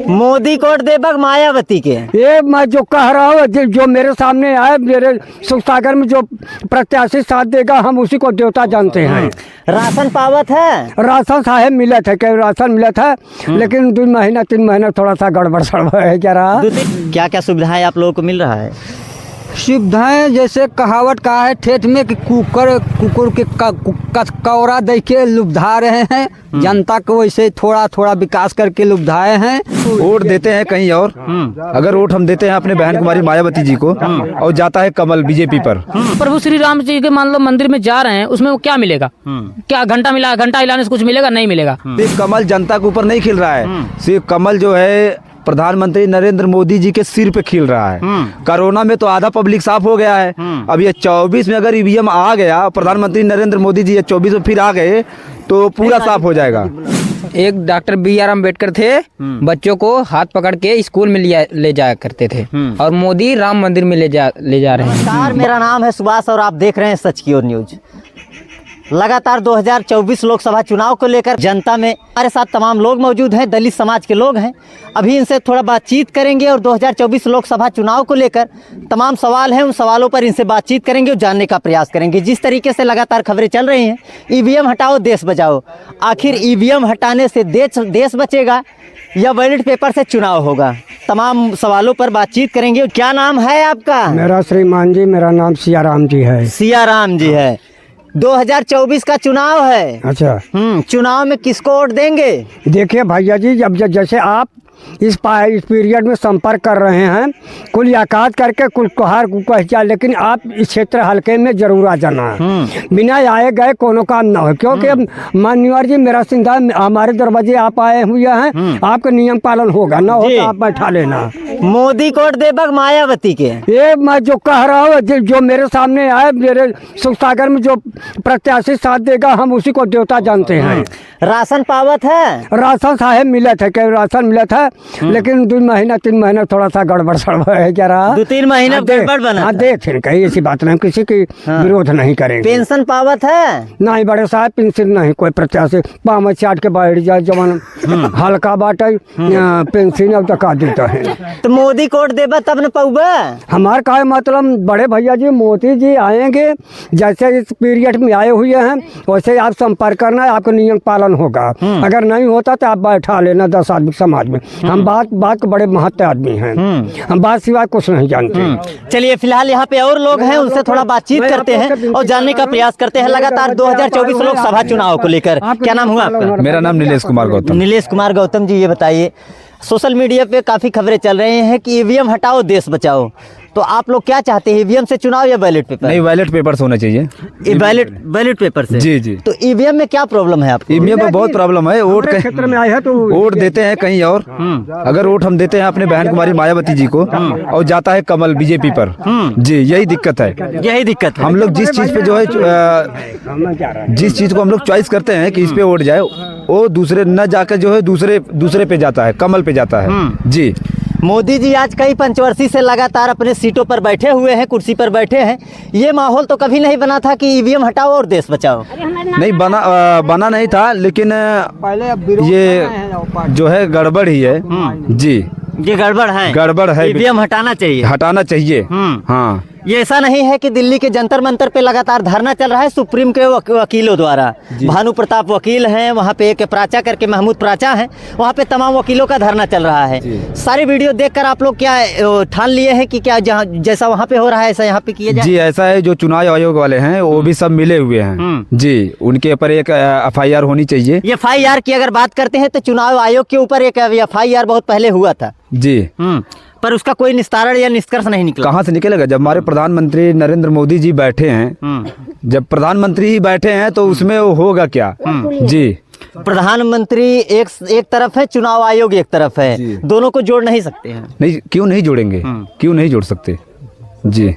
मोदी को वोट देबक मायावती के? ये मैं जो कह रहा हूँ, जो मेरे सामने आए, मेरे सुख सागर में जो प्रत्याशी साथ देगा हम उसी को देवता जानते हैं। राशन पावत है? राशन साहेब मिला था, क्या राशन मिला था, लेकिन 2 महीना 3 महीना थोड़ा सा गड़बड़ सड़बड़ है क्या रहा। क्या क्या सुविधाएं आप लोगों को मिल रहा है? सुविधाएं जैसे कहावत का है ठेठ में कि कुकुर के कौरा दे के लुभाए रहे हैं जनता को, वैसे थोड़ा थोड़ा विकास करके लुभाए हैं। वोट देते हैं कहीं और, अगर वोट हम देते हैं अपने बहन कुमारी मायावती जी को और जाता है कमल बीजेपी पर। प्रभु श्री राम जी के मान लो मंदिर में जा रहे हैं, उसमें वो क्या मिलेगा? क्या घंटा मिला, घंटा हिलाने से कुछ मिलेगा? नहीं मिलेगा। कमल जनता के ऊपर नहीं खिल रहा है, सिर्फ कमल जो है प्रधानमंत्री नरेंद्र मोदी जी के सिर पे खिल रहा है। कोरोना में तो आधा पब्लिक साफ हो गया है। अब ये 24 में अगर ईवीएम आ गया, प्रधानमंत्री नरेंद्र मोदी जी 24 में फिर आ गए तो पूरा साफ हो जाएगा। एक डॉक्टर BR अम्बेडकर थे, बच्चों को हाथ पकड़ के स्कूल में ले जाया करते थे, और मोदी राम मंदिर में ले जा रहे हैं। नमस्कार, मेरा नाम है सुभाष और आप देख रहे हैं सच की ओर न्यूज। लगातार 2024 लोकसभा चुनाव को लेकर जनता में हमारे साथ तमाम लोग मौजूद हैं, दलित समाज के लोग हैं। अभी इनसे थोड़ा बातचीत करेंगे और 2024 लोकसभा चुनाव को लेकर तमाम सवाल हैं, उन सवालों पर इनसे बातचीत करेंगे और जानने का प्रयास करेंगे। जिस तरीके से लगातार खबरें चल रही हैं, ईवीएम हटाओ देश बचाओ, आखिर ईवीएम हटाने से देश बचेगा या बैलेट पेपर से चुनाव होगा? तमाम सवालों पर बातचीत करेंगे। क्या नाम है आपका? मेरा श्रीमान जी, मेरा नाम सियाराम जी है। सियाराम जी है। 2024 का चुनाव है। अच्छा, चुनाव में किसको वोट देंगे? देखिए भैया जी, जब जैसे आप इस पीरियड में संपर्क कर रहे हैं, कुल याकात करके कुल कोहार को, लेकिन आप इस क्षेत्र हल्के में जरूर आ जाना। बिना आए गए कोनो काम ना हो, क्योंकि मान्यवर जी मेरा सिंधा हमारे दरवाजे आप आए हुए हैं, आपका नियम पालन होगा, ना हो तो आप बैठा लेना। मोदी को वोट देबक मायावती के? ये मैं जो कह रहा हूँ, जो मेरे सामने आए, मेरे सुख सागर में जो प्रत्याशी साथ देगा हम उसी को देवता जानते हैं। राशन पावत है? राशन साहेब मिला था, क्या राशन मिला था, लेकिन 2 महीना 3 महीना थोड़ा सा गड़बड़ सड़बड़ है क्या रहा। 2-3 महीना गड़बड़ बना। हाँ, देख कहीं ऐसी बात नहीं, किसी की विरोध नहीं करेंगे। पेंशन पावत है? नहीं बड़े साहब, पेंशन नहीं, कोई प्रत्याशी पाँव चाट के बैठ जाए, जवान हल्का बाटे पेंशन अब तक आ देता है। तो मोदी को वोट देबा तब न पाऊबा? हमार का मतलब बड़े भैया जी, मोदी जी आएंगे, जैसे इस पीरियड में आए हुए हैं वैसे आप संपर्क करना है, आपका नियम पालन होगा। अगर नहीं होता तो आप बैठा लेना 10 आदमी समाज में। हम बात बड़े महत्व आदमी हैं, हम बात सिवाय कुछ नहीं जानते। चलिए, फिलहाल यहाँ पे और लोग हैं, उनसे थोड़ा बातचीत करते हैं और जानने का प्रयास करते हैं लगातार 2024 लोकसभा चुनाव को लेकर। क्या नाम हुआ आपका? मेरा नाम नीलेश कुमार गौतम। नीलेश कुमार गौतम जी, ये बताइए, सोशल मीडिया पे काफी खबरें चल रही हैं कि ईवीएम हटाओ देश बचाओ, तो आप लोग क्या चाहते हैं, ईवीएम से चुनाव या बैलेट पेपर? नहीं, बैलेट पेपर से होना चाहिए। बैलेट पेपर से? जी जी। तो ईवीएम में क्या प्रॉब्लम है आपको? ईवीएम में बहुत प्रॉब्लम है। वोट क्षेत्र में आए हैं तो वोट देते हैं कहीं और, अगर वोट हम देते हैं अपने बहन कुमारी मायावती जी को और जाता है कमल बीजेपी पर। जी, यही दिक्कत है। यही दिक्कत है। हम लोग जिस चीज पे जो है, जिस चीज को हम लोग चॉइस करते हैं कि इस पे वोट जाए, वो दूसरे न जाकर जो है दूसरे पे जाता है, कमल पे जाता है। जी। मोदी जी आज कई पंचवर्षी से लगातार अपने सीटों पर बैठे हुए हैं, कुर्सी पर बैठे हैं। ये माहौल तो कभी नहीं बना था कि ईवीएम हटाओ और देश बचाओ। नहीं बना नहीं था, लेकिन ये जो है गड़बड़ ही है। जी, ये गड़बड़ है। ईवीएम हटाना चाहिए। हाँ, ये ऐसा नहीं है कि दिल्ली के जंतर मंतर पे लगातार धरना चल रहा है सुप्रीम के वकीलों द्वारा। भानु प्रताप वकील हैं, वहाँ पे एक प्राचा करके महमूद प्राचा हैं, वहाँ पे तमाम वकीलों का धरना चल रहा है। सारी वीडियो देखकर आप लोग क्या ठान लिए हैं कि क्या जैसा वहाँ पे हो रहा है ऐसा यहाँ पे किया जाए? जी, ऐसा है। जो चुनाव आयोग वाले हैं वो भी सब मिले हुए हैं। जी, उनके ऊपर एक FIR होनी चाहिए। FIR की अगर बात करते हैं तो चुनाव आयोग के ऊपर एक FIR बहुत पहले हुआ था। जी, पर उसका कोई निस्तारण या निष्कर्ष नहीं निकला। कहाँ से निकलेगा? जब हमारे प्रधानमंत्री नरेंद्र मोदी जी बैठे हैं, जब प्रधानमंत्री ही बैठे हैं तो उसमें वो होगा क्या? जी, प्रधानमंत्री एक तरफ है, चुनाव आयोग एक तरफ है, दोनों को जोड़ नहीं सकते हैं? नहीं, क्यों नहीं जोड़ेंगे? क्यों नहीं जोड़ सकते? जी,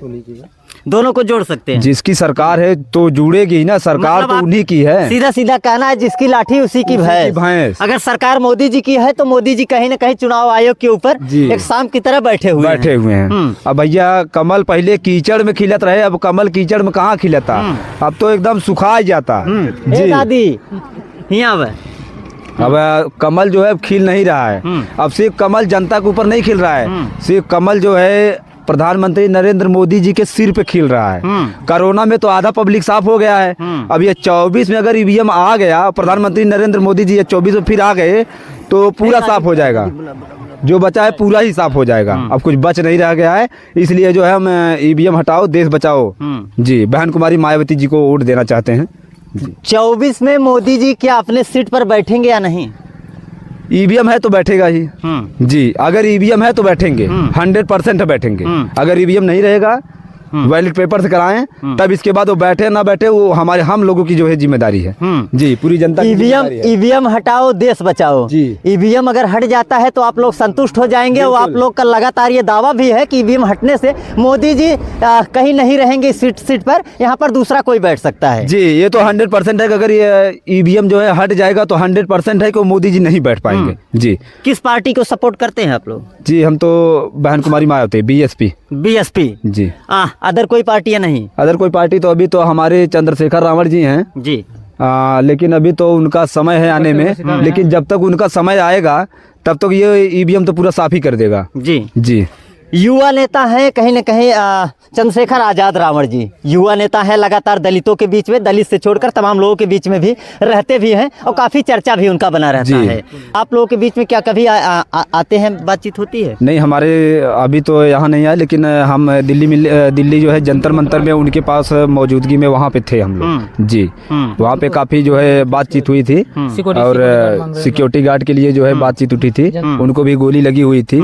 दोनों को जोड़ सकते हैं। जिसकी सरकार है तो जुड़ेगी ही ना, सरकार मतलब तो उन्हीं की है। सीधा कहना है, जिसकी लाठी उसी की भैंस। अगर सरकार मोदी जी की है तो मोदी जी कहीं न कहीं चुनाव आयोग के ऊपर एक शाम की तरह बैठे हुए हैं। अब भैया, कमल पहले कीचड़ में खिलत रहे, अब कमल कीचड़ में कहाँ खिलता? अब तो एकदम सुखा जाता। जी दादी, यहाँ अब कमल जो है खिल नहीं रहा है। अब सिर्फ कमल जनता के ऊपर नहीं खिल रहा है, सिर्फ कमल जो है प्रधानमंत्री नरेंद्र मोदी जी के सिर पे खिल रहा है। कोरोना में तो आधा पब्लिक साफ हो गया है। अब ये 24 में अगर ईवीएम आ गया, प्रधानमंत्री नरेंद्र मोदी जी ये 24 में फिर आ गए तो पूरा साफ हो जाएगा। जो बचा है पूरा ही साफ हो जाएगा। अब कुछ बच नहीं रह गया है, इसलिए जो है हम ईवीएम हटाओ देश बचाओ जी बहन कुमारी मायावती जी को वोट देना चाहते हैं। 24 में मोदी जी क्या अपने सीट पर बैठेंगे या नहीं? ईवीएम है तो बैठेगा ही जी। अगर ईवीएम है तो बैठेंगे, 100% बैठेंगे। अगर ईवीएम नहीं रहेगा, बैलेट पेपर से कराएं, तब इसके बाद वो बैठे ना बैठे वो हम लोगों की जो है जिम्मेदारी है जी, पूरी जनता की जिम्मेदारी है। ईवीएम हटाओ देश बचाओ जी। ईवीएम अगर हट जाता है तो आप लोग संतुष्ट हो जाएंगे। और आप लोग का लगातार ये दावा भी है कि ईवीएम हटने से मोदी जी कहीं नहीं रहेंगे सीट पर, यहाँ पर दूसरा कोई बैठ सकता है। जी ये तो 100% है कि अगर ये ईवीएम जो है हट जाएगा तो 100% है कि मोदी जी नहीं बैठ पाएंगे जी। किस पार्टी को सपोर्ट करते हैं आप लोग? जी हम तो बहन कुमारी मायावती बीएसपी जी। अदर कोई पार्टियां नहीं? अदर कोई पार्टी तो अभी तो हमारे चंद्रशेखर रावण जी हैं जी। लेकिन अभी तो उनका समय है आने में, लेकिन जब तक उनका समय आएगा तब तक ये ईवीएम तो पूरा साफ ही कर देगा जी। जी युवा नेता है कहीं न कहीं चंद्रशेखर आजाद रावण जी युवा नेता है, लगातार दलितों के बीच में, दलित से छोड़कर तमाम लोगों के बीच में भी रहते भी हैं और काफी चर्चा भी उनका बना रहता है। आप लोगों के बीच में क्या कभी आते हैं, बातचीत होती है? नहीं, हमारे अभी तो यहाँ नहीं आए, लेकिन हम दिल्ली जो है जंतर मंतर में उनके पास मौजूदगी में वहाँ पे थे हम लोग जी। वहाँ पे काफी जो है बातचीत हुई थी और सिक्योरिटी गार्ड के लिए जो है बातचीत उठी थी, उनको भी गोली लगी हुई थी।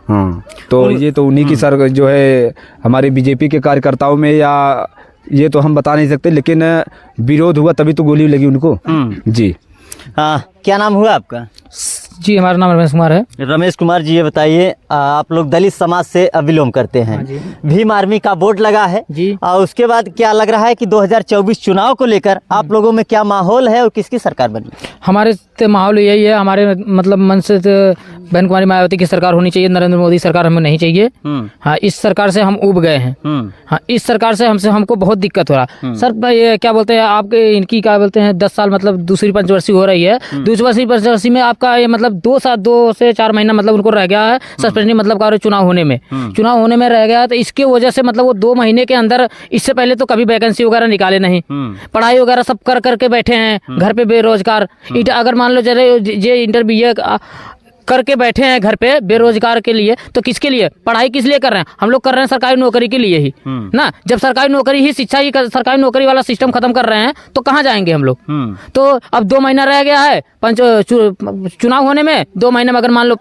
हाँ, तो ये तो उन्हीं की सर जो है हमारे बीजेपी के कार्यकर्ताओं में, या ये तो हम बता नहीं सकते, लेकिन विरोध हुआ तभी तो गोली लगी उनको जी। क्या नाम हुआ आपका? जी हमारा नाम रमेश कुमार है। रमेश कुमार जी, ये बताइए आप लोग दलित समाज से बिलोंग करते हैं, भीम आर्मी का बोर्ड लगा है जी। और उसके बाद क्या लग रहा है कि 2024 चुनाव को लेकर आप लोगों में क्या माहौल है और किसकी सरकार बनी? हमारे तो माहौल यही है, हमारे मतलब मन से तो बहन कुमारी मायावती की सरकार होनी चाहिए, नरेंद्र मोदी सरकार हमें नहीं चाहिए। हाँ, इस सरकार से हम उब गए हैं। हाँ, इस सरकार से हमको बहुत दिक्कत हो रहा। सर ये क्या बोलते हैं आपके, इनकी क्या बोलते हैं 10 साल मतलब दूसरी पंचवर्षीय हो रही है, दूसरी पंचवर्षीय में आपका ये मतलब 2 से 4 महीना मतलब उनको रह गया है सस्पेंशन, मतलब का चुनाव होने में रह गया है। तो इसके वजह से मतलब वो 2 महीने के अंदर, इससे पहले तो कभी वैकेंसी वगैरह निकाले नहीं, पढ़ाई वगैरह सब कर करके बैठे हैं घर पे बेरोजगार। अगर मान लो जे इंटरव्यू करके बैठे हैं घर पे बेरोजगार के लिए, तो किसके लिए पढ़ाई किस लिए कर रहे हैं? हम लोग कर रहे हैं सरकारी नौकरी के लिए ही ना। जब सरकारी नौकरी ही शिक्षा ही सरकारी नौकरी वाला सिस्टम खत्म कर रहे हैं तो कहाँ जाएंगे हम लोग? तो अब 2 महीना रह गया है चुनाव होने में। 2 महीने में अगर मान लो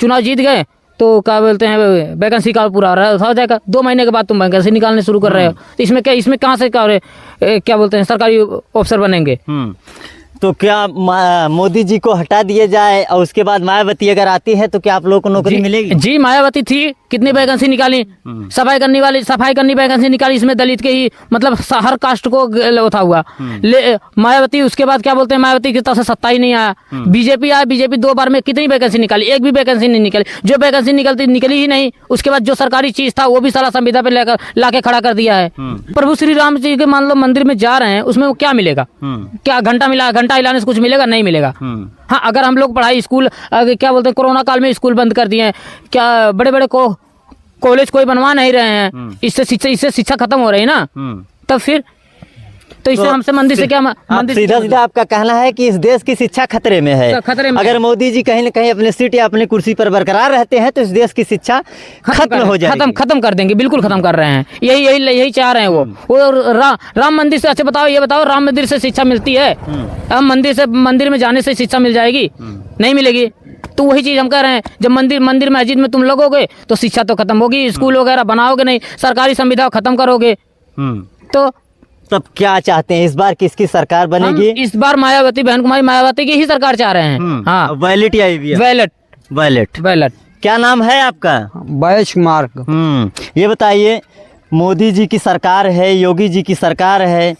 चुनाव जीत गए तो क्या बोलते हैं वैकेंसी का पूरा हो जाएगा। 2 महीने के बाद तुम वैकेंसी निकालने शुरू कर रहे हो, तो इसमें कहाँ से क्या बोलते हैं सरकारी अफसर बनेंगे? तो क्या मोदी जी को हटा दिया जाए और उसके बाद मायावती अगर आती है तो क्या आप लोगों को नौकरी मिलेगी? जी, मायावती थी, कितनी वैकेंसी निकाली, सफाई करनी वैकेंसी निकाली, इसमें दलित के ही मतलब हर कास्ट को उठा हुआ मायावती। उसके बाद क्या बोलते हैं मायावती की तरफ से सत्ता ही नहीं आया। बीजेपी आया, बीजेपी 2 बार में कितनी वैकेंसी निकाली? एक भी वैकेंसी नहीं निकाली। जो वैकेंसी निकली ही नहीं, उसके बाद जो सरकारी चीज था वो भी सारा संविदा पे लाके खड़ा कर दिया है। प्रभु श्री राम जी के मान लो मंदिर में जा रहे हैं, उसमें क्या मिलेगा? क्या घंटा हिलाने से कुछ मिलेगा? नहीं मिलेगा। हाँ, अगर हम लोग पढ़ाई स्कूल क्या बोलते हैं कोरोना काल में स्कूल बंद कर दिए हैं, क्या बड़े कॉलेज कोई बनवा नहीं रहे हैं, इससे शिक्षा खत्म हो रही है ना। तब फिर तो इससे हमसे मंदिर से क्या सीधा आपका कहना है कि इस देश की शिक्षा खतरे में है। अगर मोदी जी कहीं न कहीं अपने सीट या अपनी कुर्सी पर बरकरार रहते हैं तो इस देश की शिक्षा खत्म हो जाएगी। खत्म कर देंगे, बिल्कुल खत्म कर रहे हैं। यही चाह रहे हैं वो राम मंदिर से। अच्छा बताओ, ये बताओ, राम मंदिर से शिक्षा मिलती है? हम मंदिर में जाने से शिक्षा मिल जाएगी? नहीं मिलेगी। तो वही चीज हम कह रहे हैं, जब मंदिर मस्जिद में तुम लगोगे तो शिक्षा तो खत्म होगी, स्कूल वगैरह बनाओगे नहीं, सरकारी संविदा खत्म करोगे। तो तब क्या चाहते हैं इस बार, किसकी सरकार बनेगी? इस बार मायावती, बहन कुमारी मायावती की ही सरकार चाह रहे हैं। हाँ, वैलेट या वैलेट। क्या नाम है आपका? बैच कुमार। ये बताइए, मोदी जी की सरकार है, योगी जी की सरकार है,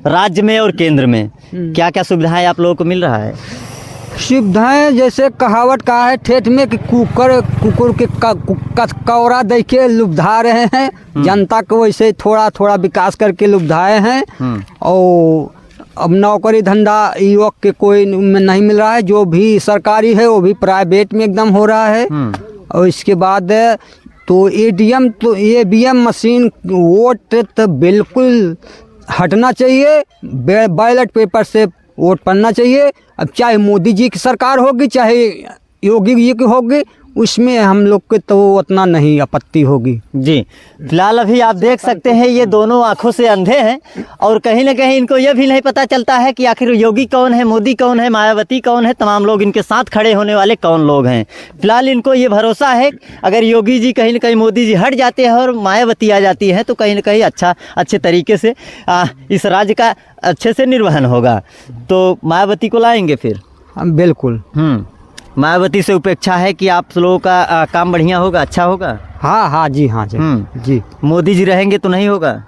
राज्य में और केंद्र में क्या क्या सुविधाएं आप लोगों को मिल रहा है? सुविधाएं जैसे कहावत का है, ठेठ में कि कुकुर के कौरा दे के लुभाए रहे हैं जनता को, वैसे थोड़ा विकास करके लुभाए हैं। और अब नौकरी धंधा युवक के कोई में नहीं मिल रहा है, जो भी सरकारी है वो भी प्राइवेट में एकदम हो रहा है। और इसके बाद तो ईवीएम मशीन वोट तो बिल्कुल हटना चाहिए, बैलेट पेपर से वोट पड़ना चाहिए। अब चाहे मोदी जी की सरकार होगी चाहे योगी जी की होगी, उसमें हम लोग के तो उतना नहीं आपत्ति होगी। जी, फिलहाल अभी आप देख सकते हैं ये दोनों आंखों से अंधे हैं और कहीं ना कहीं इनको ये भी नहीं पता चलता है कि आखिर योगी कौन है, मोदी कौन है, मायावती कौन है, तमाम लोग इनके साथ खड़े होने वाले कौन लोग हैं। फिलहाल इनको ये भरोसा है अगर योगी जी कहीं ना कहीं मोदी जी हट जाते हैं और मायावती आ जाती है तो कहीं ना कहीं अच्छे तरीके से इस राज्य का अच्छे से निर्वहन होगा। तो मायावती को लाएंगे फिर? हम बिल्कुल। मायावती से उपेक्षा है कि आप लोगों का काम बढ़िया होगा, अच्छा होगा? हाँ हाँ जी, हाँ जी जी। मोदी जी रहेंगे तो नहीं होगा?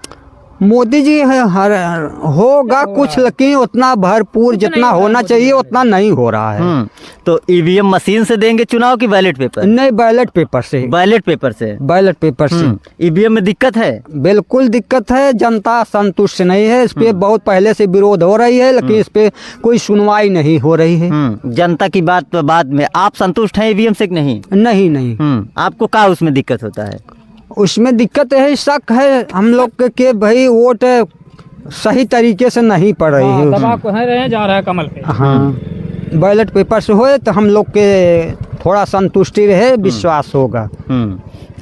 मोदी जी होगा कुछ, लेकिन उतना भरपूर जितना होना चाहिए उतना नहीं हो रहा है। तो ईवीएम मशीन से देंगे चुनाव की बैलेट पेपर? नहीं, बैलेट पेपर से। बैलेट पेपर से? बैलेट पेपर से। ईवीएम में दिक्कत है? बिल्कुल दिक्कत है, जनता संतुष्ट नहीं है। इस पे बहुत पहले से विरोध हो रही है, लेकिन इस पे कोई सुनवाई नहीं हो रही है। जनता की बात बाद में आप संतुष्ट हैं ईवीएम से कि नहीं? नहीं। आपको क्या उसमें दिक्कत होता है? उसमें दिक्कत है, शक है हम लोग के भाई वोट सही तरीके से नहीं पड़ रही है। दबा को है रहे जा रहा है कमल पे। हाँ, बैलेट पेपर से होए तो हम लोग के थोड़ा संतुष्टि रहे, विश्वास होगा।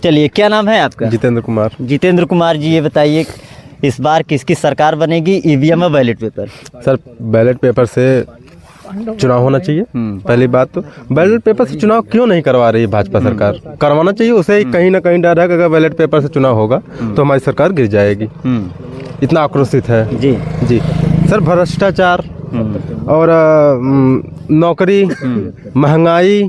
चलिए, क्या नाम है आपका? जितेंद्र कुमार। जितेंद्र कुमार जी, ये बताइए इस बार किसकी सरकार बनेगी, ईवीएम या ballot paper? Sir, ballot paper से चुनाव होना चाहिए। पहली बात तो बैलेट पेपर से चुनाव क्यों नहीं करवा रही है भाजपा सरकार? करवाना चाहिए। उसे कहीं ना कहीं डर है कि अगर बैलेट पेपर से चुनाव होगा तो हमारी सरकार गिर जाएगी। इतना आक्रोशित है। जी सर, भ्रष्टाचार और नौकरी, महंगाई,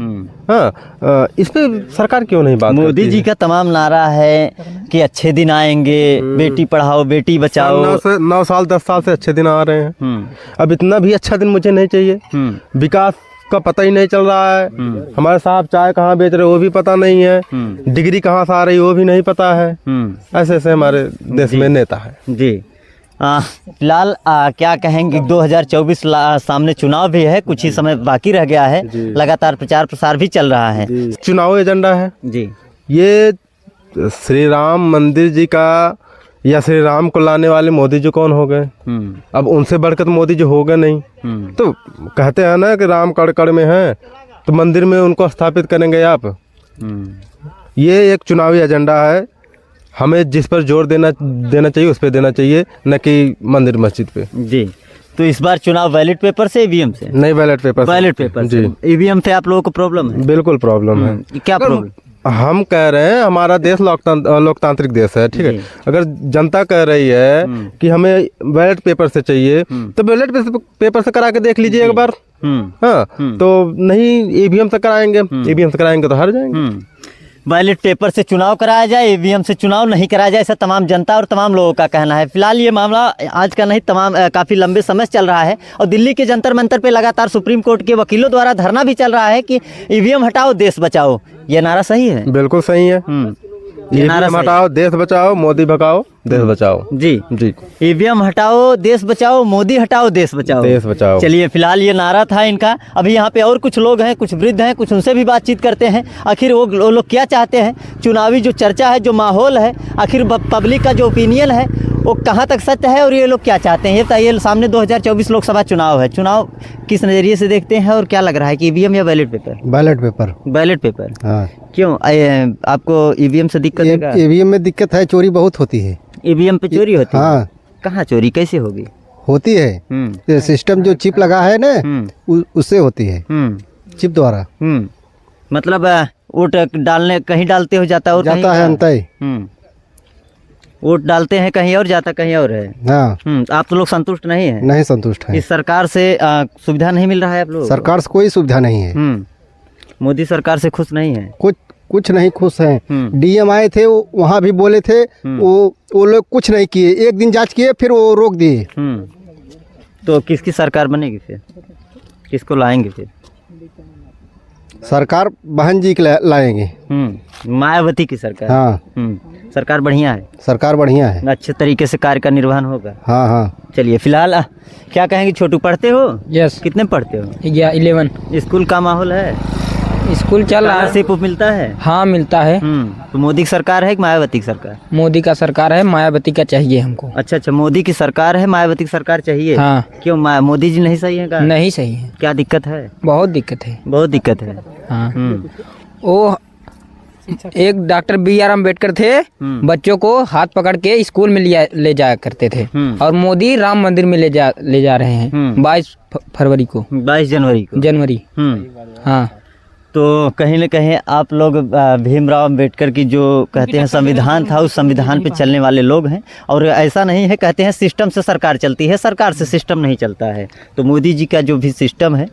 हाँ, इस पे सरकार क्यों नहीं बात? मोदी जी का तमाम नारा है कि अच्छे दिन आएंगे, बेटी पढ़ाओ बेटी बचाओ। 9 साल 10 साल से अच्छे दिन आ रहे हैं। अब इतना भी अच्छा दिन मुझे नहीं चाहिए। विकास का पता ही नहीं चल रहा है। हमारे साहब चाय कहाँ बेच रहे वो भी पता नहीं है, डिग्री कहाँ से आ रही वो भी नहीं पता है। ऐसे ऐसे हमारे देश में नेता है। जी, फिलहाल क्या कहेंगे, 2024 सामने चुनाव भी है, कुछ ही समय बाकी रह गया है, लगातार प्रचार प्रसार भी चल रहा है। चुनाव एजेंडा है जी। ये श्री राम मंदिर जी का या श्री राम को लाने वाले मोदी जी कौन हो गए? अब उनसे बढ़कर तो मोदी जी हो गए नहीं। तो कहते हैं ना कि राम कड़ कड़ में है, तो मंदिर में उनको स्थापित करेंगे आप। ये एक चुनावी एजेंडा है, हमें जिस पर जोर देना चाहिए उस पर देना चाहिए, न कि मंदिर मस्जिद पे। जी, तो इस बार चुनाव बैलेट पेपर से ईवीएम से? नहीं, बैलेट पेपर। बैलेट पेपर जी। ईवीएम से आप लोगों को प्रॉब्लम है? बिल्कुल प्रॉब्लम है। क्या प्रॉब्लम? हम कह रहे हैं हमारा देश लोकतांत्रिक देश है, ठीक है। अगर जनता कह रही है कि हमें बैलेट पेपर से चाहिए तो बैलेट पेपर से करा के देख लीजिए एक बार। हाँ, तो नहीं ईवीएम से कराएंगे, ईवीएम से कराएंगे तो हार जाएंगे। बैलेट पेपर से चुनाव कराया जाए, ईवीएम से चुनाव नहीं कराया जाए, ऐसा तमाम जनता और तमाम लोगों का कहना है। फिलहाल ये मामला आज का नहीं, काफ़ी लंबे समय से चल रहा है और दिल्ली के जंतर मंतर पे लगातार सुप्रीम कोर्ट के वकीलों द्वारा धरना भी चल रहा है कि ईवीएम हटाओ देश बचाओ। ये नारा सही है? बिल्कुल सही है। ईवीएम हटाओ देश बचाओ, मोदी भगाओ देश बचाओ। जी, ईवीएम हटाओ देश बचाओ, मोदी हटाओ देश बचाओ। देश बचाओ। चलिए, फिलहाल ये नारा था इनका। अभी यहाँ पे और कुछ लोग हैं, कुछ वृद्ध हैं, कुछ उनसे भी बातचीत करते हैं। आखिर वो लोग क्या चाहते हैं, चुनावी जो चर्चा है, जो माहौल है, आखिर पब्लिक का जो ओपिनियन है वो कहाँ तक सत्य है और ये लोग क्या चाहते हैं, ये बताइए। सामने 2024 लोकसभा चुनाव है, चुनाव किस नज़रिए से देखते हैं और क्या लग रहा है कि ईवीएम या ballot paper? Ballot paper. Ballot paper? हाँ। क्यों आपको ईवीएम से दिक्कत है? ईवीएम में दिक्कत है, चोरी बहुत होती है। ईवीएम पे चोरी होती है? हाँ। कहाँ चोरी कैसे होगी? होती है, सिस्टम जो चिप लगा है ना उससे होती है, चिप द्वारा। मतलब वोट डालने कहीं डालते हो जाता और जाता है अंतय। वोट डालते हैं कहीं और जाता कहीं और है। हाँ। आप तो लोग संतुष्ट नहीं है? नहीं संतुष्ट है। इस सरकार से सुविधा नहीं मिल रहा है आप लोग? सरकार से कोई सुविधा नहीं है। मोदी सरकार से खुश नहीं है? कुछ नहीं खुश हैं। डीएम आए थे, वहाँ भी बोले थे, वो लोग कुछ नहीं किए, एक दिन जांच किए फिर वो रोक दिए। तो किसकी सरकार बनेगी फिर, किसको लाएंगे फिर? सरकार बहन जी के लाएंगे। मायावती की सरकार। हाँ। सरकार बढ़िया है, सरकार बढ़िया है। अच्छे तरीके से कार्य का निर्वहन होगा। हाँ हाँ। चलिए फिलहाल क्या कहेंगे, छोटू पढ़ते हो? यस। कितने पढ़ते हो? 11। स्कूल का माहौल है? स्कूल चल रहा है। स्कॉलरशिप मिलता है? हाँ मिलता है। तो मोदी की सरकार है कि मायावती की सरकार? मोदी का सरकार है, मायावती का चाहिए हमको। अच्छा, मोदी की सरकार है, मायावती की सरकार चाहिए। हाँ। क्यों मोदी जी नहीं सही है का? नहीं सही है। क्या दिक्कत है? बहुत दिक्कत है। बहुत दिक्कत है। हाँ। वो एक डॉक्टर BR अम्बेडकर थे, बच्चों को हाथ पकड़ के स्कूल में ले जाया करते थे, और मोदी राम मंदिर में ले जा रहे हैं 22 फरवरी को, 22 जनवरी। हाँ। तो कहीं न कहीं आप लोग भीमराव अंबेडकर की जो कहते हैं संविधान था, उस संविधान पे चलने वाले लोग हैं। और ऐसा नहीं है, कहते हैं सिस्टम से सरकार चलती है, सरकार से सिस्टम नहीं चलता है। तो मोदी जी का जो भी सिस्टम है,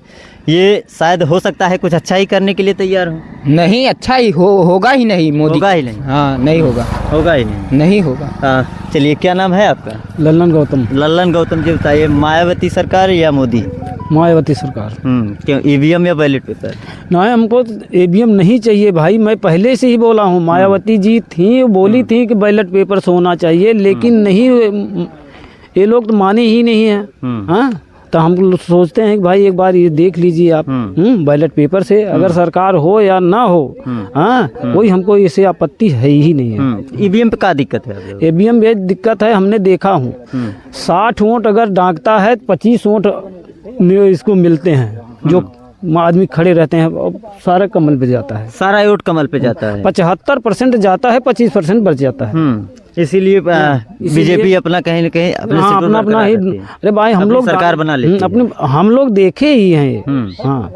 ये शायद हो सकता है कुछ अच्छा ही करने के लिए तैयार हो। नहीं, अच्छा ही होगा ही नहीं मोदी। होगा ही नहीं। हाँ, नहीं होगा। होगा ही नहीं। नहीं होगा। चलिए, क्या नाम है आपका? लल्लन गौतम। लल्लन गौतम जी, बताइए मायावती सरकार या मोदी? मायावती सरकार। क्यों, EVM या बैलेट पेपर? ना, हमको EVM नहीं चाहिए भाई। मैं पहले से ही बोला हूँ, मायावती जी थी, बोली थी कि बैलेट पेपर से होना चाहिए, लेकिन नहीं, ये लोग तो माने ही नहीं है। हाँ, तो हम लोग सोचते हैं कि भाई एक बार ये देख लीजिए आप, बैलेट पेपर से अगर सरकार हो या ना हो, हाँ, कोई हमको इसे आपत्ति है ही नहीं है। EVM पे क्या दिक्कत है? EVM में दिक्कत है, हमने देखा हूँ 60 वोट अगर डांकता है, 25 वोट इसको मिलते हैं, जो आदमी खड़े रहते हैं, सारा कमल पे जाता है। सारा वोट कमल पे जाता है। 75% जाता है, 25% बच जाता है। इसीलिए बीजेपी अपना कहीं न कहीं अपना ही। अरे भाई, हम लोग सरकार बना लेते हैं। हम लोग देखे ही हैं। हाँ।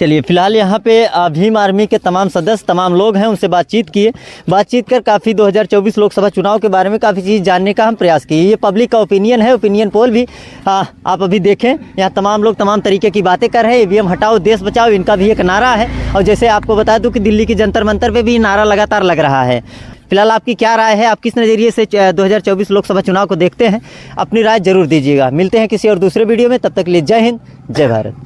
चलिए, फिलहाल यहाँ पे भीम आर्मी के तमाम सदस्य, तमाम लोग हैं, उनसे बातचीत कर काफ़ी 2024 लोकसभा चुनाव के बारे में काफ़ी चीज़ जानने का हम प्रयास किए। ये पब्लिक का ओपिनियन है, ओपिनियन पोल भी आप अभी देखें। यहाँ तमाम लोग तमाम तरीके की बातें कर रहे हैं। EVM हटाओ देश बचाओ, इनका भी एक नारा है। और जैसे आपको बता दूँ कि दिल्ली की जंतर मंतर पर भी नारा लगातार लग रहा है। फिलहाल आपकी क्या राय है? आप किस नज़रिए से 2024 लोकसभा चुनाव को देखते हैं? अपनी राय जरूर दीजिएगा। मिलते हैं किसी और दूसरे वीडियो में, तब तक के लिए जय हिंद, जय भारत।